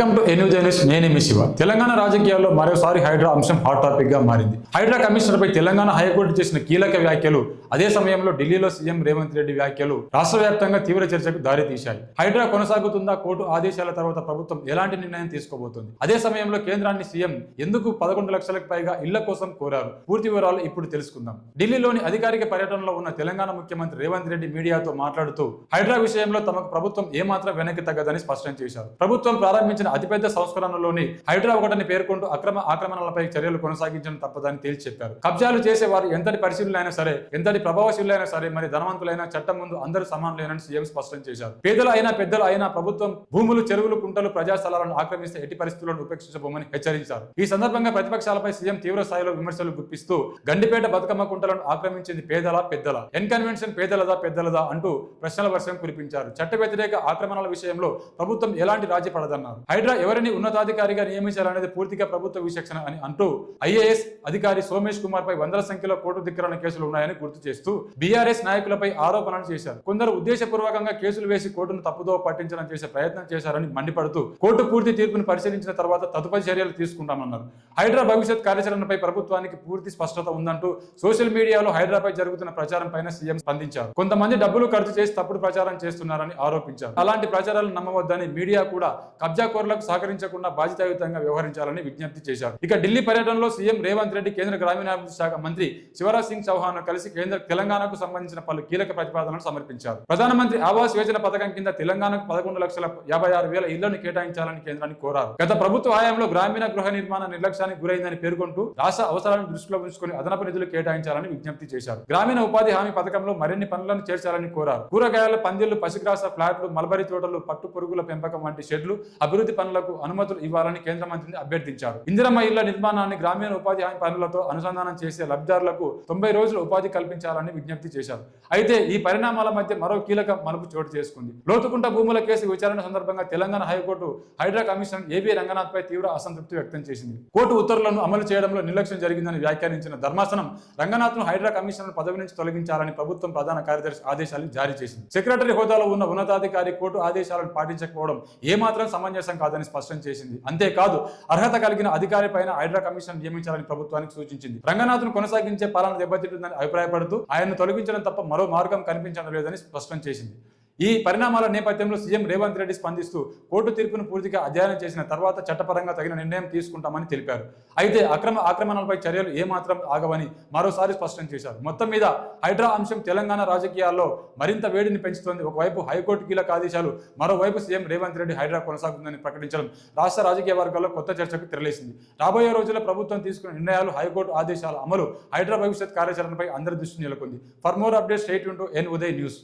Welcome to ఎన్యూజే news. నేను మీ శివ. తెలంగాణ రాజకీయాల్లో మరోసారి హైడ్రా అంశం హాట్ టాపిక్ గా మారింది. హైడ్రా కమిషనర్ పై తెలంగాణ హైకోర్టు చేసిన కీలక వ్యాఖ్యలు, అదే సమయంలో ఢిల్లీలో సీఎం రేవంత్ రెడ్డి వ్యాఖ్యలు రాష్ట్ర వ్యాప్తంగా తీవ్ర చర్చకు దారితీశాయి. హైడ్రా కొనసాగుతుందా, కోర్టు ఆదేశాల తర్వాత ప్రభుత్వం ఎలాంటి నిర్ణయం తీసుకోబోతోంది, అదే సమయంలో కేంద్రాన్ని సీఎం ఎందుకు 11 లక్షలకు పైగా ఇళ్ల కోసం కోరారు, పూర్తి వివరాలు ఇప్పుడు తెలుసుకుందాం. ఢిల్లీలోని అధికారిక పర్యటనలో ఉన్న తెలంగాణ ముఖ్యమంత్రి రేవంత్ రెడ్డి మీడియాతో మాట్లాడుతూ హైడ్రా విషయంలో తమకు ప్రభుత్వం ఏమాత్రం వెనక్కి తగ్గదని స్పష్టం చేశారు. ప్రభుత్వం ప్రారంభించిన అతిపెద్ద సంస్కరణలోని హైడ్రా ఒకటని పేర్కొంటూ ఆక్రమణలపై చర్యలు కొనసాగించడం తప్పదని తేల్చి చెప్పారు. కబ్జాలు చేసేవారు ఎంతటి పరిశీలనైనా సరే, ఎంతటి ప్రభావశీలైనా సరే, మరి ధనవంతులైనా చట్టం ముందు అందరూ సమానులేనని సీఎం స్పష్టం చేశారు. పేదలు అయినా పెద్దలు అయినా ప్రభుత్వం భూములు, చెరువులు, కుంటలు, ప్రజా స్థలాలను ఆక్రమిస్తే ఎట్టి పరిస్థితులను ఉపేక్షించబోమని హెచ్చరించారు. ఈ సందర్భంగా ప్రతిపక్షాలపై సీఎం తీవ్ర స్థాయిలో విమర్శలు గుప్పిస్తూ గండిపేట బతుకమ్మ కుంటలను ఆక్రమించింది పేదలా పెద్దల, ఎన్కన్వెన్షన్ పేదలదా పెద్దలదా అంటూ ప్రశ్నల వర్షం కురిపించారు. చట్ట వ్యతిరేక ఆక్రమణల విషయంలో ప్రభుత్వం ఎలాంటి రాజీ పడదన్నారు. హైడ్రా ఎవరిని ఉన్నతాధికారిగా నియమించాలనేది పూర్తిగా ప్రభుత్వ విచక్షణ అని అంటూ ఐఏఎస్ అధికారి సోమేష్ కుమార్ పై వందల సంఖ్యలో కోర్టు ధిక్కరణ కేసులు ఉన్నాయని గుర్తు చేస్తూ బీఆర్ఎస్ నాయకులపై ఆరోపణలు చేశారు. కొందరు ఉద్దేశపూర్వకంగా కేసులు వేసి కోర్టును తప్పుదో పట్టించడం చేసే ప్రయత్నం చేశారని మండిపడుతూ కోర్టు పూర్తి తీర్పును పరిశీలించిన తర్వాత తదుపరి చర్యలు తీసుకుంటామన్నారు. హైడ్రా భవిష్యత్ కార్యాచరణపై ప్రభుత్వానికి పూర్తి స్పష్టత ఉందంటూ సోషల్ మీడియాలో హైడ్రాపై జరుగుతున్న ప్రచారం పైన సీఎం స్పందించారు. కొంతమంది డబ్బులు ఖర్చు చేసి తప్పుడు ప్రచారం చేస్తున్నారని ఆరోపించారు. అలాంటి ప్రచారాలు నమ్మవద్దని, మీడియా కూడా కబ్జాకోరులకు సహకరించకుండా బాధ్యతాయుతంగా వ్యవహరించాలని విజ్ఞప్తి చేశారు. ఇక ఢిల్లీ పర్యటనలో సీఎం రేవంత్ రెడ్డి కేంద్ర గ్రామీణాభివృద్ధి శాఖ మంత్రి శివరాజ్ సింగ్ చౌహాన్ కలిసి తెలంగాణకు సంబంధించిన పలు కీలక ప్రతిపాదనలు సమర్పించారు. ప్రధానమంత్రి ఆవాస్ యోజన పథకం కింద తెలంగాణకు 11,56,000 ఇళ్లను కేటాయించాలని కేంద్రాన్ని కోరారు. గత ప్రభుత్వ హయాంలో గ్రామీణ గృహ నిర్మాణ నిర్లక్ష్యానికి గురైందని పేర్కొంటూ రాష్ట్ర అవసరాలను దృష్టిలో ఉంచుకుని అదనపు నిధులు కేటాయించాలని విజ్ఞప్తి చేశారు. గ్రామీణ ఉపాధి హామీ పథకంలో మరిన్ని పనులను చేర్చాలని కోరారు. కూరగాయల పందిళ్లు, పసిగ్రాస ఫ్లాట్లు, మల్బరీ తోటలు, పట్టు పురుగుల పెంపకం వంటి షెడ్లు అభివృద్ధి పనులకు అనుమతులు ఇవ్వాలని కేంద్ర మంత్రిని అభ్యర్థించారు. ఇందిరమ్మ ఇళ్ల నిర్మాణాన్ని గ్రామీణ ఉపాధి హామీ పనులతో అనుసంధానం చేసే లబ్ధిదారులకు 90 రోజులు ఉపాధి కల్పించాలని విజ్ఞప్తి చేశారు. అయితే ఈ పరిణామాల మధ్య మరో కీలక మలుపు చోటు చేసుకుంది. లోతుకుంట భూముల కేసు విచారణ సందర్భంగా Telangana high court HYDRAA commissioner A B Ranganath పై తీవ్ర అసంతృప్తి వ్యక్తం చేసింది. కోర్టు ఉత్తర్వులను అమలు చేయడంలో నిర్లక్ష్యం జరిగిందని వ్యాఖ్యానించిన ధర్మాసనం రంగనాథ్ ను హైడ్రా కమిషనర్ పదవి నుంచి తొలగించాలని ప్రభుత్వం ప్రధాన కార్యదర్శి ఆదేశాలు జారీ చేసింది. సెక్రటరీ హోదాలో ఉన్న ఉన్నతాధికారి కోర్టు ఆదేశాలను పాటించకపోవడం ఏమాత్రం సమంజసం కాదని స్పష్టం చేసింది. అంతేకాదు, అర్హత కలిగిన అధికారి పైన హైడ్రా కమిషన్ నియమించాలని ప్రభుత్వానికి సూచించింది. రంగనాథ్ను కొనసాగించే పాలన దెబ్బతింటుందని అభిప్రాయపడుతూ ఆయన్ను తొలగించడం తప్ప మరో మార్గం కనిపించడం లేదని స్పష్టం చేసింది. ఈ పరిణామాల నేపథ్యంలో సీఎం రేవంత్ రెడ్డి స్పందిస్తూ కోర్టు తీర్పును పూర్తిగా అధ్యయనం చేసిన తర్వాత చట్టపరంగా తగిన నిర్ణయం తీసుకుంటామని తెలిపారు. అయితే ఆక్రమణలపై చర్యలు ఏమాత్రం ఆగవని మరోసారి స్పష్టం చేశారు. మొత్తం మీద హైడ్రా అంశం తెలంగాణ రాజకీయాల్లో మరింత వేడిని పెంచుతోంది. ఒకవైపు హైకోర్టు కీలక ఆదేశాలు, మరోవైపు సీఎం రేవంత్ రెడ్డి హైడ్రా కొనసాగుతుందని ప్రకటించడం రాష్ట్ర రాజకీయ వర్గాల్లో కొత్త చర్చకు తెరలేసింది. రాబోయే రోజుల్లో ప్రభుత్వం తీసుకున్న నిర్ణయాలు, హైకోర్టు ఆదేశాల అమలు, హైడ్రా భవిష్యత్ కార్యాచరణపై అందరి దృష్టి నెలకొంది. For more updates stay tuned to N Uday news.